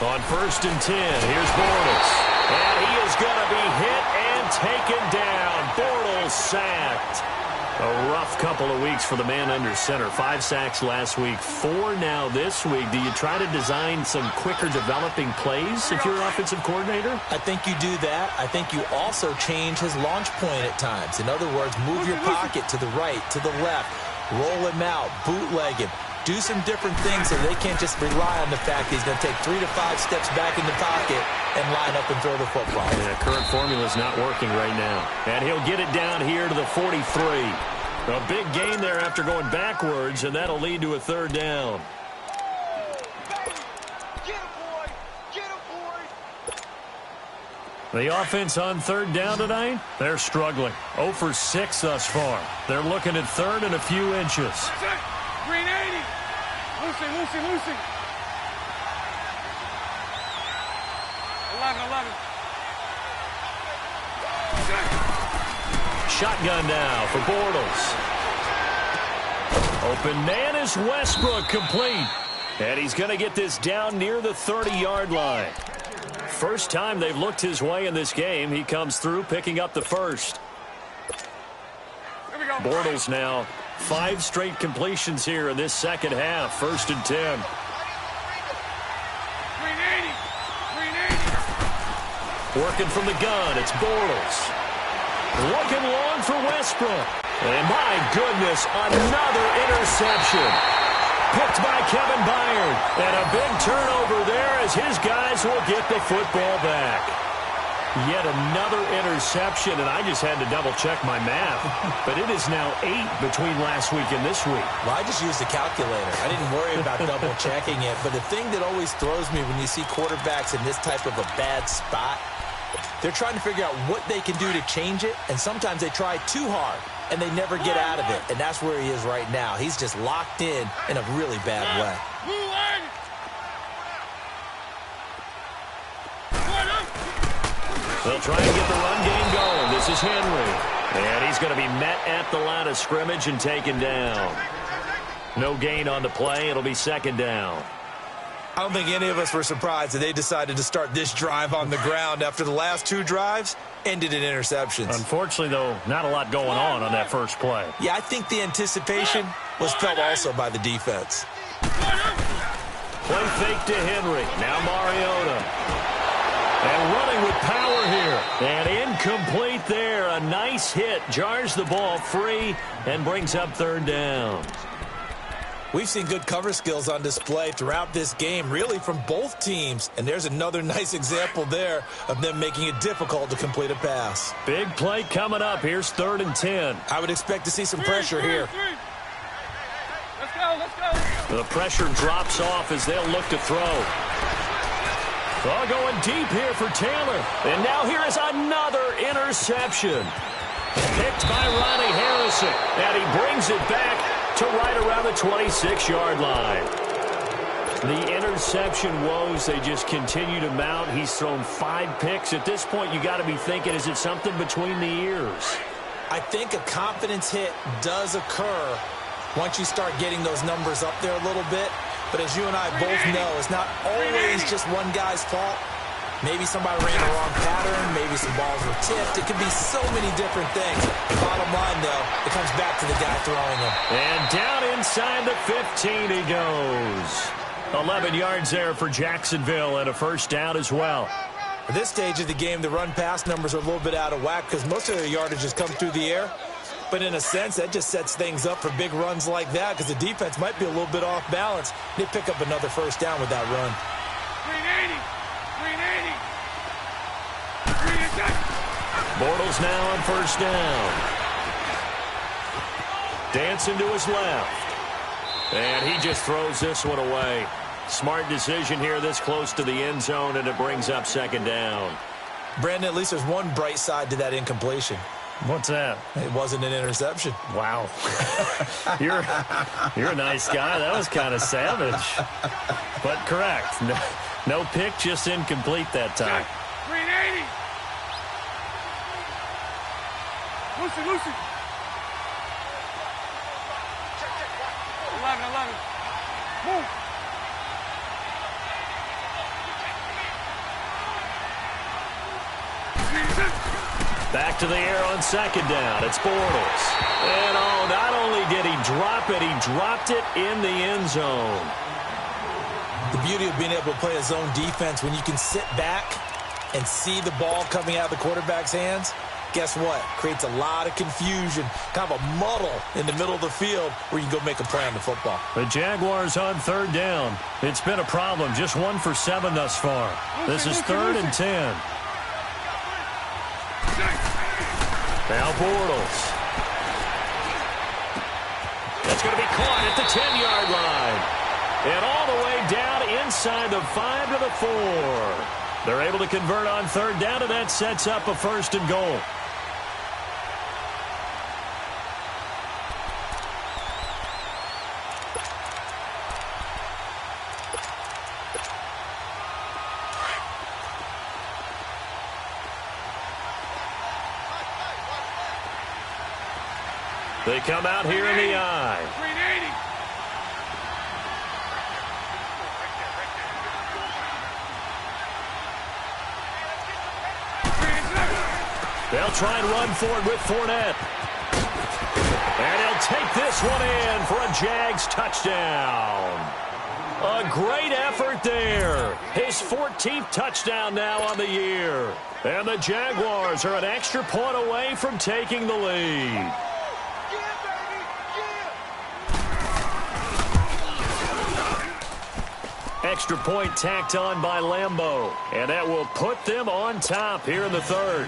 On 1st and 10, here's Bortles. And he is going to be hit and taken down. Bortles sacked. A rough couple of weeks for the man under center. 5 sacks last week, 4 now this week. Do you try to design some quicker developing plays if you're an offensive coordinator? I think you do that. I think you also change his launch point at times. In other words, move your pocket to the right, to the left. Roll him out, bootleg him. Do some different things so they can't just rely on the fact that he's going to take 3 to 5 steps back in the pocket and line up and throw the football. Yeah, current formula is not working right now. And he'll get it down here to the 43. A big gain there after going backwards, and that'll lead to a 3rd down. The offense on 3rd down tonight, they're struggling. 0 for 6 thus far. They're looking at 3rd and a few inches. 380. Lucy. 11. Shotgun now for Bortles. Open man is Westbrook, complete. And he's going to get this down near the 30-yard line. First time they've looked his way in this game. He comes through picking up the first. Here we go. Bortles now 5 straight completions here in this second half. 1st and 10. 380. Working from the gun, it's Bortles. Looking long for Westbrook. And my goodness, another interception. Picked by Kevin Byard. And a big turnover there as his guys will get the football back. Yet another interception, and I just had to double-check my math. But it is now 8 between last week and this week. Well, I just used the calculator. I didn't worry about double-checking it. But the thing that always throws me when you see quarterbacks in this type of a bad spot, they're trying to figure out what they can do to change it, and sometimes they try too hard, and they never get out of it. And that's where he is right now. He's just locked in a really bad way. They'll try and get the run game going. This is Henry. And he's going to be met at the line of scrimmage and taken down. No gain on the play. It'll be second down. I don't think any of us were surprised that they decided to start this drive on the ground after the last two drives ended in interceptions. Unfortunately, though, not a lot going on that first play. Yeah, I think the anticipation was felt also by the defense. Play fake to Henry. Now Mariota. And running with power here. And incomplete there. A nice hit. Jars the ball free and brings up third down. We've seen good cover skills on display throughout this game, really from both teams. And there's another nice example there of them making it difficult to complete a pass. Big play coming up. Here's 3rd and 10. I would expect to see some pressure here. Let's go, let's go. The pressure drops off as they'll look to throw. Ball going deep here for Taylor. And now here is another interception. Picked by Ronnie Harrison. And he brings it back to right around the 26-yard line. The interception woes, they just continue to mount. He's thrown 5 picks. At this point, you got to be thinking, is it something between the ears? I think a confidence hit does occur once you start getting those numbers up there a little bit. But as you and I both know, it's not always just one guy's fault. Maybe somebody ran the wrong pattern. Maybe some balls were tipped. It could be so many different things. Bottom line, though, it comes back to the guy throwing them. And down inside the 15 he goes. 11 yards there for Jacksonville and a first down as well. At this stage of the game, the run-pass numbers are a little bit out of whack because most of their yardage has come through the air. But in a sense, that just sets things up for big runs like that because the defense might be a little bit off balance. They pick up another first down with that run. 380. Bortles now on first down. Dancing to his left. And he just throws this one away. Smart decision here this close to the end zone, and it brings up second down. Brandon, at least there's one bright side to that incompletion. What's that? It wasn't an interception. Wow. You're a nice guy. That was kind of savage. But correct. No pick, just incomplete that time. 380. Lucy. 11. Move. Back to the air on second down. It's Bortles. And not only did he drop it, he dropped it in the end zone. The beauty of being able to play a zone defense when you can sit back and see the ball coming out of the quarterback's hands, guess what? Creates a lot of confusion, kind of a muddle in the middle of the field where you can go make a play on the football. The Jaguars on third down. It's been a problem. Just 1 for 7 thus far. This is 3rd and 10. Now Bortles. That's going to be caught at the 10-yard line. And all the way down inside the 5 to the 4. They're able to convert on third down, and that sets up a 1st and goal. They come out here in the eye. 380. They'll try and run for it with Fournette. And he'll take this one in for a Jags touchdown. A great effort there. His 14th touchdown now on the year. And the Jaguars are an extra point away from taking the lead. Extra point tacked on by Lambeau. And that will put them on top here in the 3rd.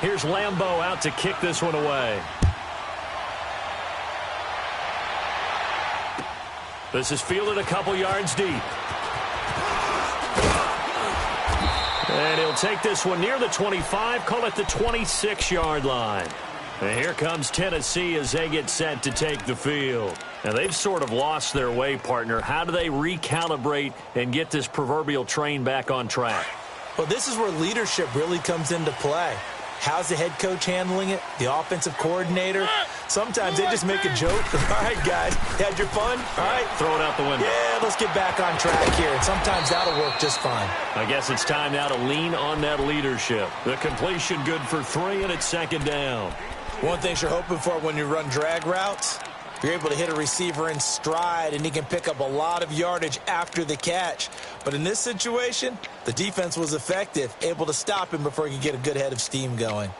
Here's Lambeau out to kick this one away. This is fielded a couple yards deep. And he'll take this one near the 25, call it the 26-yard line. And here comes Tennessee as they get set to take the field. Now, they've sort of lost their way, partner. How do they recalibrate and get this proverbial train back on track? Well, this is where leadership really comes into play. How's the head coach handling it? The offensive coordinator? Sometimes they just make a joke. All right, guys, had your fun? All right. Throw it out the window. Yeah, let's get back on track here. And sometimes that'll work just fine. I guess it's time now to lean on that leadership. The completion good for 3, and it's second down. One thing you're hoping for when you run drag routes, you're able to hit a receiver in stride, and he can pick up a lot of yardage after the catch. But in this situation, the defense was effective, able to stop him before he could get a good head of steam going.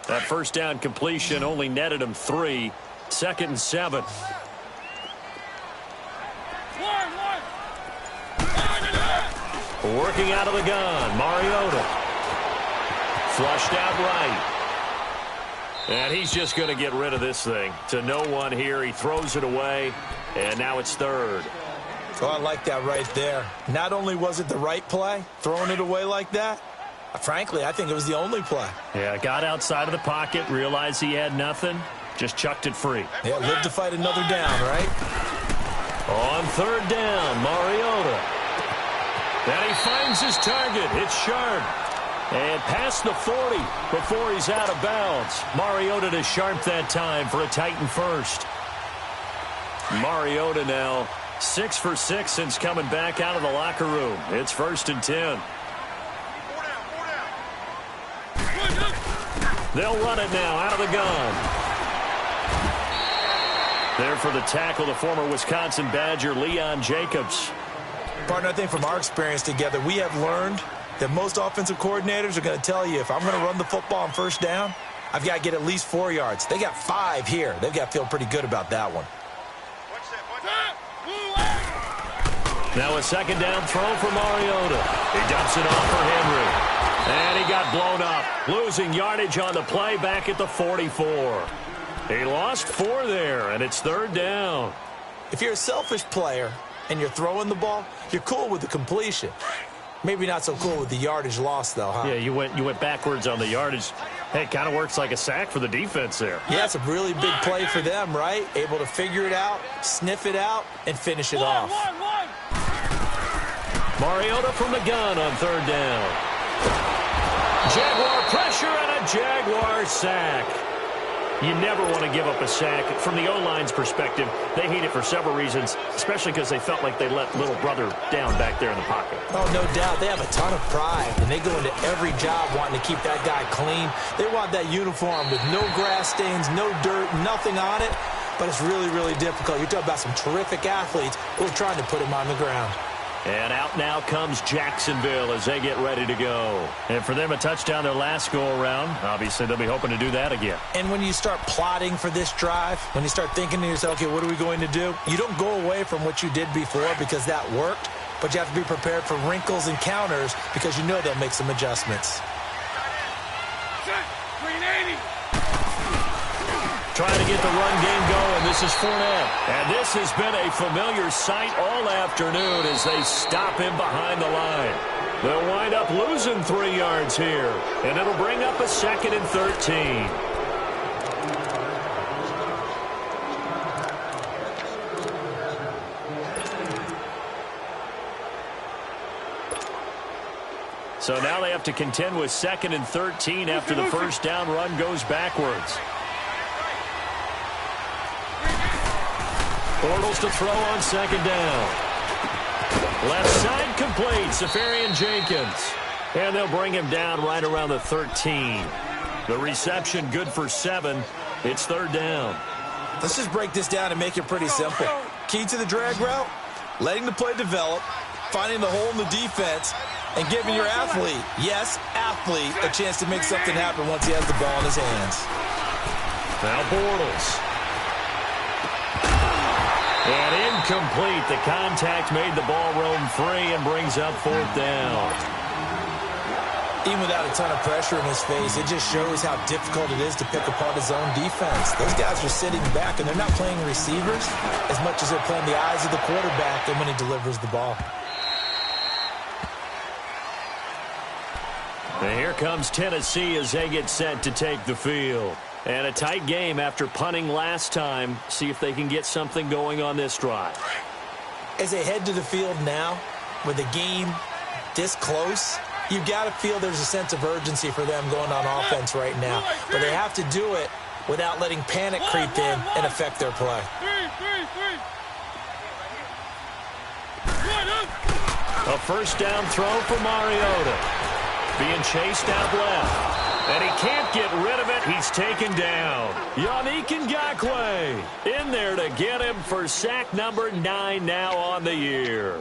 That first down completion only netted him 3. 2nd and 7. Working out of the gun, Mariota. Flushed out right. And he's just going to get rid of this thing. To no one here. He throws it away, and now it's 3rd. Oh, I like that right there. Not only was it the right play, throwing it away like that, frankly, I think it was the only play. Yeah, got outside of the pocket, realized he had nothing, just chucked it free. Yeah, lived to fight another down, right? On 3rd down, Mariota. And he finds his target. It's Sharp. And past the 40 before he's out of bounds. Mariota to Sharp that time for a Titan first. Mariota now 6 for 6 since coming back out of the locker room. It's 1st and 10. They'll run it now out of the gun. There for the tackle, the former Wisconsin Badger, Leon Jacobs. Partner, I think from our experience together, we have learned that most offensive coordinators are going to tell you, if I'm going to run the football on 1st down, I've got to get at least 4 yards. They got 5 here. They've got to feel pretty good about that one. Now a 2nd down throw for Mariota. He dumps it off for Henry. And he got blown up, losing yardage on the play back at the 44. He lost 4 there, and it's 3rd down. If you're a selfish player and you're throwing the ball, you're cool with the completion. Maybe not so cool with the yardage loss, though, huh? Yeah, you went backwards on the yardage. Hey, it kind of works like a sack for the defense there. Yeah, it's a really big play for them, right? Able to figure it out, sniff it out, and finish it off. Mariota from the gun on 3rd down. Jaguar pressure and a Jaguar sack. You never want to give up a sack. From the O-line's perspective, they hate it for several reasons, especially because they felt like they let little brother down back there in the pocket. Oh, no doubt. They have a ton of pride, and they go into every job wanting to keep that guy clean. They want that uniform with no grass stains, no dirt, nothing on it, but it's really, really difficult. You're talking about some terrific athletes who are trying to put him on the ground. And out now comes Jacksonville as they get ready to go. And for them, a touchdown their last go-around. Obviously, they'll be hoping to do that again. And when you start plotting for this drive, when you start thinking to yourself, okay, what are we going to do? You don't go away from what you did before because that worked, but you have to be prepared for wrinkles and counters because you know they'll make some adjustments. Trying to get the run game going. This is Fournette. And this has been a familiar sight all afternoon as they stop him behind the line. They'll wind up losing 3 yards here. And it'll bring up a 2nd and 13. So now they have to contend with 2nd and 13 after the first down run goes backwards. Bortles to throw on 2nd down. Left side complete, Safarian-Jenkins. And they'll bring him down right around the 13. The reception good for 7. It's 3rd down. Let's just break this down and make it pretty simple. Key to the drag route, letting the play develop, finding the hole in the defense, and giving your athlete, yes, athlete, a chance to make something happen once he has the ball in his hands. Now Bortles. And incomplete. The contact made the ball roam free and brings up 4th down. Even without a ton of pressure in his face, it just shows how difficult it is to pick apart his own defense. Those guys are sitting back, and they're not playing receivers as much as they're playing the eyes of the quarterback and when he delivers the ball. And here comes Tennessee as they get set to take the field. And a tight game after punting last time. See if they can get something going on this drive. As they head to the field now, with the game this close, you've got to feel there's a sense of urgency for them going on offense right now. But they have to do it without letting panic creep in and affect their play. A first down throw for Mariota. Being chased out left. And he can't get rid of it. He's taken down. Yannick Ngakoue in there to get him for sack number 9 now on the year.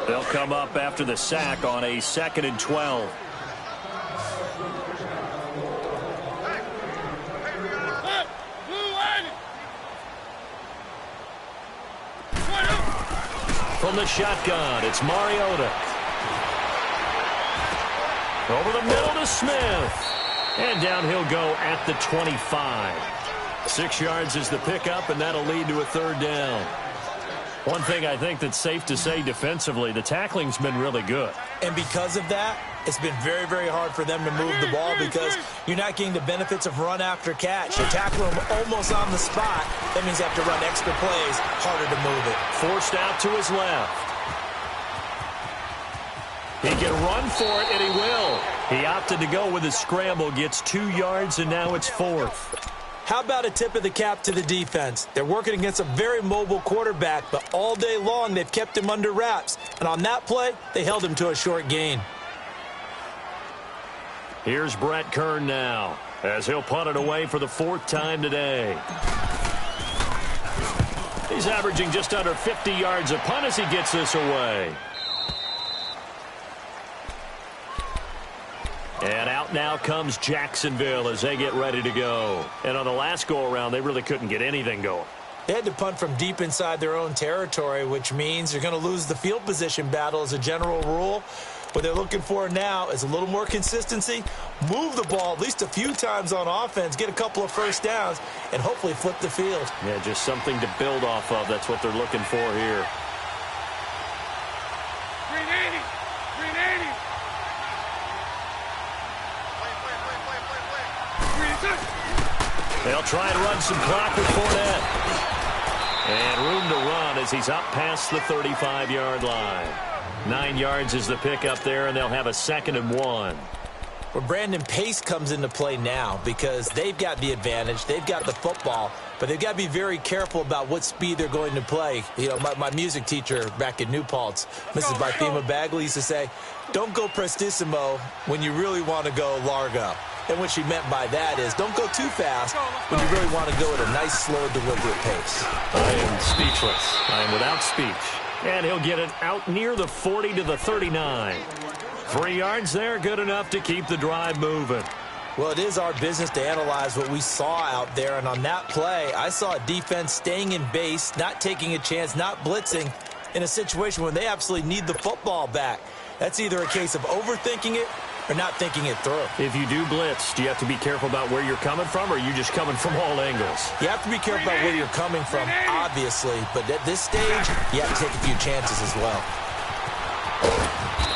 They'll come up after the sack on a 2nd and 12. From the shotgun, it's Mariota. Over the middle to Smith. And down he'll go at the 25. 6 yards is the pickup, and that'll lead to a 3rd down. One thing I think that's safe to say defensively, the tackling's been really good. And because of that, it's been very, very hard for them to move the ball because you're not getting the benefits of run after catch. You tackle them almost on the spot. That means you have to run extra plays, harder to move it. Forced out to his left. He can run for it, and he will. He opted to go with his scramble, gets 2 yards, and now it's 4th. How about a tip of the cap to the defense? They're working against a very mobile quarterback, but all day long they've kept him under wraps. And on that play, they held him to a short gain. Here's Brett Kern now, as he'll punt it away for the 4th time today. He's averaging just under 50 yards a punt as he gets this away. And out now comes Jacksonville as they get ready to go. And on the last go-around, they really couldn't get anything going. They had to punt from deep inside their own territory, which means you're going to lose the field position battle as a general rule. What they're looking for now is a little more consistency, move the ball at least a few times on offense, get a couple of first downs, and hopefully flip the field. Yeah, just something to build off of. That's what they're looking for here. 380. 380. They'll try and run some clock with Fournette. And room to run as he's up past the 35-yard line. 9 yards is the pickup there, and they'll have a 2nd and 1. Well, Brandon, pace comes into play now because they've got the advantage. They've got the football, but they've got to be very careful about what speed they're going to play. You know, my music teacher back in New Paltz, Mrs. Bifema Bagley, used to say, don't go prestissimo when you really want to go largo. And what she meant by that is don't go too fast when you really want to go at a nice, slow, deliberate pace. I am speechless. I am without speech. And he'll get it out near the 40 to the 39. 3 yards there, good enough to keep the drive moving. Well, it is our business to analyze what we saw out there. And on that play, I saw a defense staying in base, not taking a chance, not blitzing in a situation when they absolutely need the football back. That's either a case of overthinking it or not thinking it through. If you do blitz, do you have to be careful about where you're coming from, or are you just coming from all angles? You have to be careful about where you're coming from, obviously, but at this stage, you have to take a few chances as well.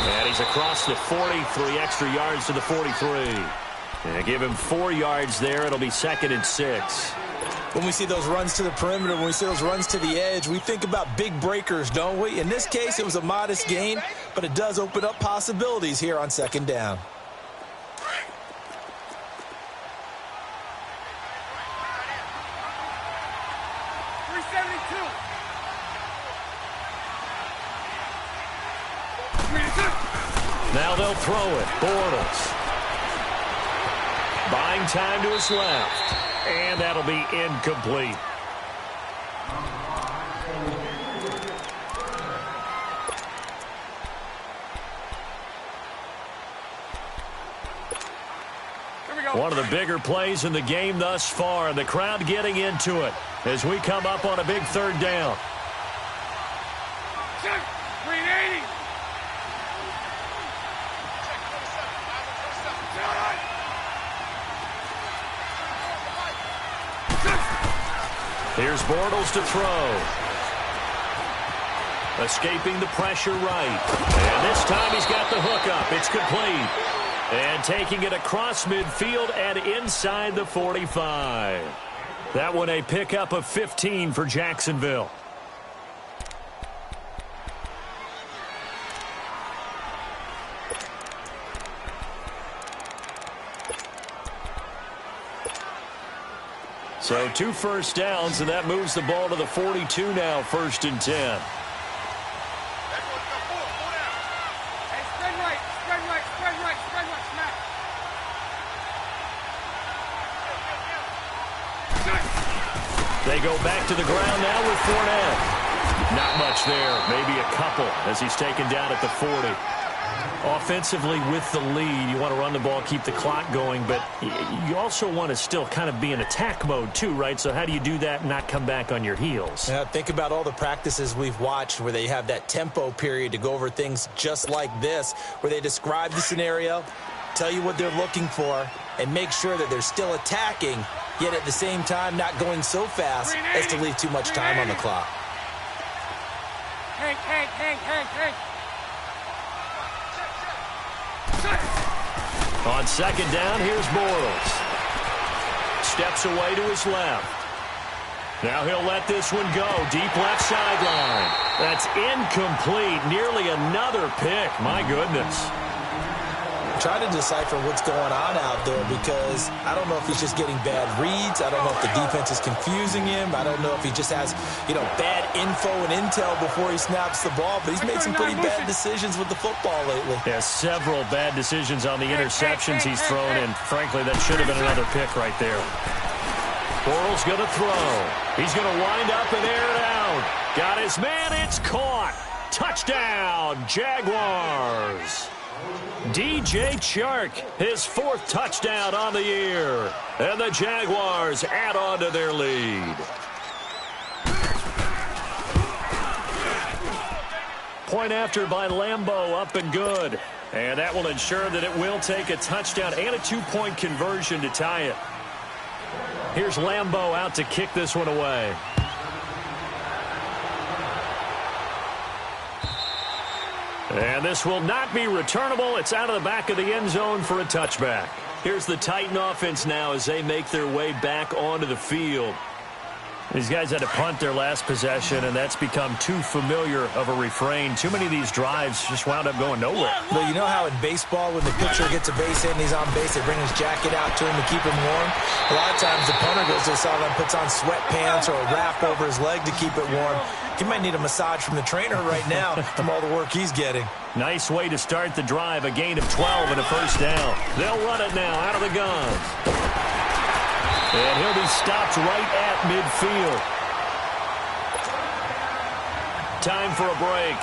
And he's across the 40, 3 extra yards to the 43. And give him 4 yards there. It'll be 2nd and 6. When we see those runs to the perimeter, when we see those runs to the edge, we think about big breakers, don't we? In this case, it was a modest gain, but it does open up possibilities here on 2nd down. Now they'll throw it. Bortles. Buying time to his left. And that'll be incomplete. One of the bigger plays in the game thus far, and the crowd getting into it as we come up on a big 3rd down. 380. Here's Bortles to throw. Escaping the pressure right. And this time he's got the hook up. It's complete. And taking it across midfield and inside the 45. That one a pickup of 15 for Jacksonville. So 2 first downs, and that moves the ball to the 42 now, 1st and 10. They go back to the ground now with Fournette. Not much there, maybe a couple as he's taken down at the 40. Offensively with the lead, you want to run the ball, keep the clock going, but you also want to still kind of be in attack mode too, right? So how do you do that and not come back on your heels? Yeah, think about all the practices we've watched where they have that tempo period to go over things just like this, where they describe the scenario, tell you what they're looking for, and make sure that they're still attacking, yet at the same time not going so fast as to leave too much time on the clock. Hank. On 2nd down, here's Bortles. Steps away to his left. Now he'll let this one go. Deep left sideline. That's incomplete. Nearly another pick. My goodness. Try to decipher what's going on out there because I don't know if he's just getting bad reads. I don't know if the defense is confusing him. I don't know if he just has, bad info and intel before he snaps the ball. But he's made some pretty bad decisions with the football lately. Yeah, several bad decisions on the interceptions he's thrown, and frankly, that should have been another pick right there. Bortles going to throw. He's going to wind up and air it out. Got his man. It's caught. Touchdown, Jaguars. DJ Chark, his 4th touchdown on the year. And the Jaguars add on to their lead. Point after by Lambeau, up and good. And that will ensure that it will take a touchdown and a 2-point conversion to tie it. Here's Lambeau out to kick this one away. And this will not be returnable. It's out of the back of the end zone for a touchback. Here's the Titan offense now as they make their way back onto the field. These guys had to punt their last possession, and that's become too familiar of a refrain. Too many of these drives just wound up going nowhere. But you know how in baseball, when the pitcher gets a base hit and he's on base, they bring his jacket out to him to keep him warm? A lot of times the punter goes to the sideline, puts on sweatpants or a wrap over his leg to keep it warm. He might need a massage from the trainer right now from all the work he's getting. Nice way to start the drive. A gain of 12 and a first down. They'll run it now out of the gun. And he'll be stopped right at midfield. Time for a break.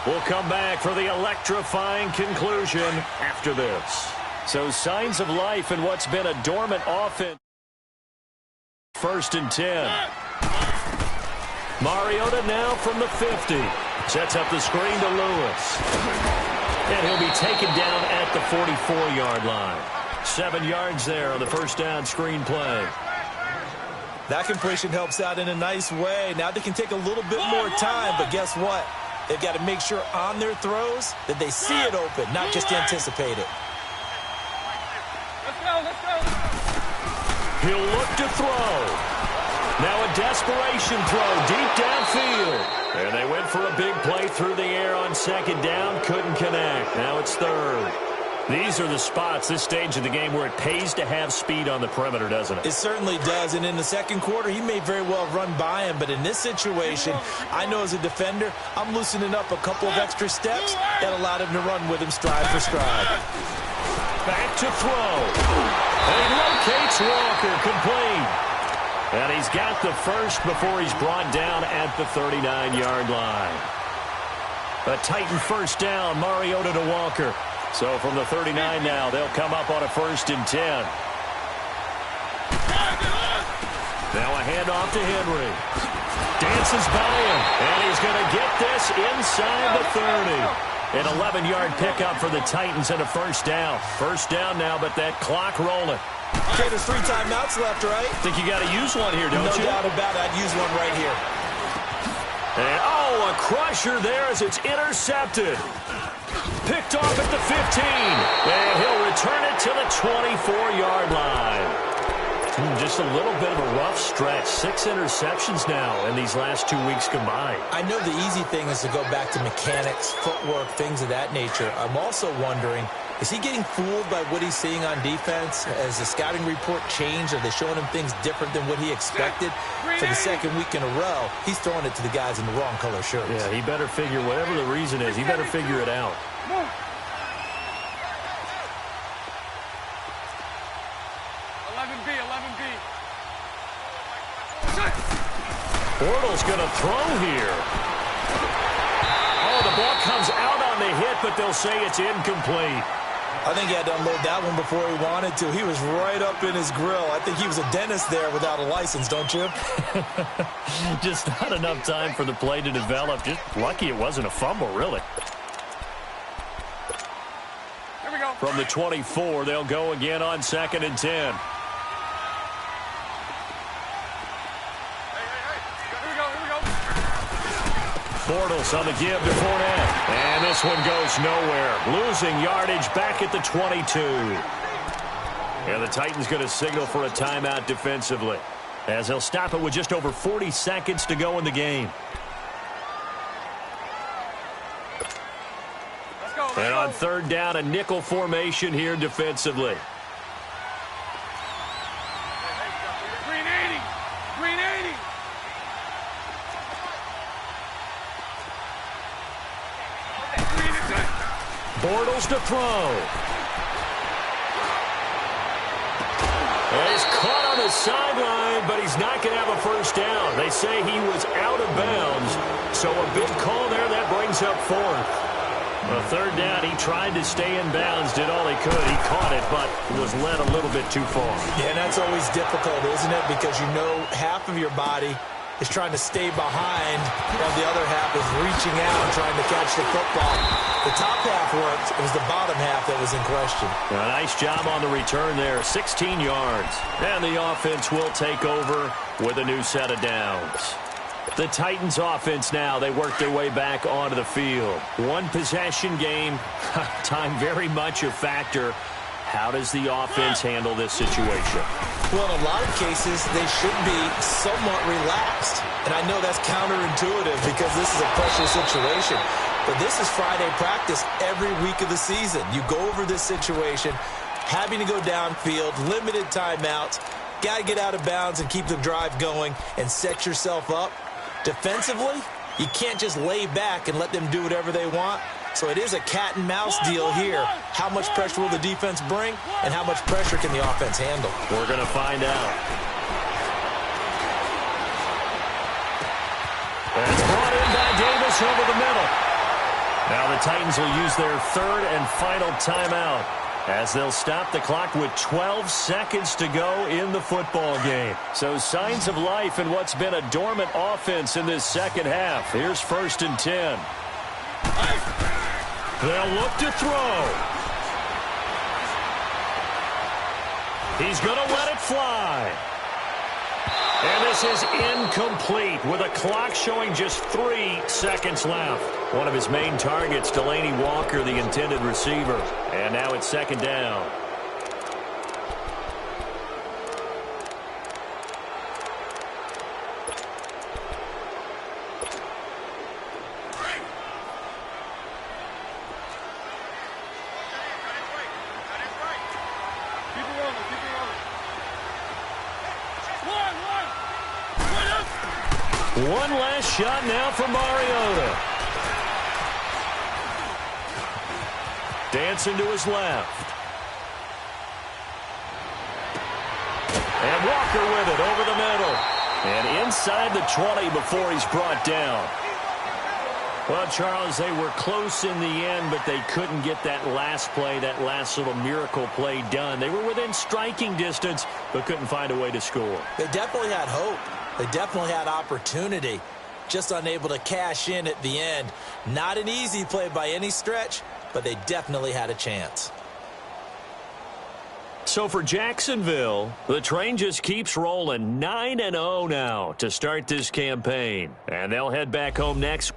We'll come back for the electrifying conclusion after this. So signs of life in what's been a dormant offense. 1st and 10. Mariota now from the 50. Sets up the screen to Lewis. And he'll be taken down at the 44-yard line. 7 yards there on the first down screen play. That completion helps out in a nice way. Now they can take a little bit more time, but guess what? They've got to make sure on their throws that they see it open, not just anticipate it. Let's go. He'll look to throw. Now a desperation throw deep downfield. And they went for a big play through the air on 2nd down. Couldn't connect. Now it's 3rd. These are the spots, this stage of the game, where it pays to have speed on the perimeter, doesn't it? It certainly does. And in the 2nd quarter, he may very well run by him. But in this situation, I know as a defender, I'm loosening up a couple of extra steps that allowed him to run with him stride for stride. Back to throw. And he locates Walker, complete. And he's got the first before he's brought down at the 39-yard line. A Titan first down, Mariota to Walker. So from the 39 now, they'll come up on a 1st and 10. Now a handoff to Henry. Dances by him, and he's going to get this inside the 30. An 11-yard pickup for the Titans and a first down. First down now, but that clock rolling. Okay, there's 3 timeouts left, right? Think you got to use one here, don't you? No doubt about it. I'd use one right here. And, a A crusher there as it's intercepted. Picked off at the 15. And he'll return it to the 24-yard line. Just a little bit of a rough stretch. 6 interceptions now in these last 2 weeks combined. I know the easy thing is to go back to mechanics, footwork, things of that nature. I'm also wondering, is he getting fooled by what he's seeing on defense? Has the scouting report changed? Are they showing him things different than what he expected? For the second week in a row, he's throwing it to the guys in the wrong color shirts. Yeah, he better figure, whatever the reason is, he better figure it out. 11B. Bortles going to throw here. Oh, the ball comes out on the hit, but they'll say it's incomplete. I think he had to unload that one before he wanted to. He was right up in his grill. I think he was a dentist there without a license, don't you? Just not enough time for the play to develop. Just lucky it wasn't a fumble, really. Here we go. From the 24, they'll go again on 2nd and 10. Bortles on the give to Fournette. And this one goes nowhere. Losing yardage back at the 22. And the Titans going to signal for a timeout defensively, as they'll stop it with just over 40 seconds to go in the game. And on 3rd down, a nickel formation here defensively. Green 80. Bortles to throw. And he's caught on the sideline, but he's not going to have a first down. They say he was out of bounds, so a big call there. That brings up 4th. A 3rd down, he tried to stay in bounds, did all he could. He caught it, but was led a little bit too far. Yeah, and that's always difficult, isn't it? Because you know half of your body is trying to stay behind, while the other half is reaching out and trying to catch the football. The top half worked. It was the bottom half that was in question. A nice job on the return there, 16 yards. And the offense will take over with a new set of downs. The Titans offense now, they work their way back onto the field. One possession game, time very much a factor. How does the offense handle this situation? Well, in a lot of cases, they should be somewhat relaxed. And I know that's counterintuitive because this is a pressure situation. But this is Friday practice every week of the season. You go over this situation, having to go downfield, limited timeouts, got to get out of bounds and keep the drive going and set yourself up. Defensively, you can't just lay back and let them do whatever they want. So it is a cat and mouse deal here. How much pressure will the defense bring, and how much pressure can the offense handle? We're going to find out. And it's brought in by Davis over the middle. Now the Titans will use their 3rd and final timeout, as they'll stop the clock with 12 seconds to go in the football game. So signs of life in what's been a dormant offense in this second half. Here's 1st and 10. They'll look to throw. He's going to let it fly. And this is incomplete with a clock showing just 3 seconds left. One of his main targets, Delaney Walker, the intended receiver. And now it's 2nd down. One last shot now for Mariota. Dancing to his left. And Walker with it over the middle. And inside the 20 before he's brought down. Well, Charles, they were close in the end, but they couldn't get that last play, that last little miracle play done. They were within striking distance, but couldn't find a way to score. They definitely had hope. They definitely had opportunity. Just unable to cash in at the end. Not an easy play by any stretch, but they definitely had a chance. So for Jacksonville, the train just keeps rolling. 9-0 now to start this campaign. And they'll head back home next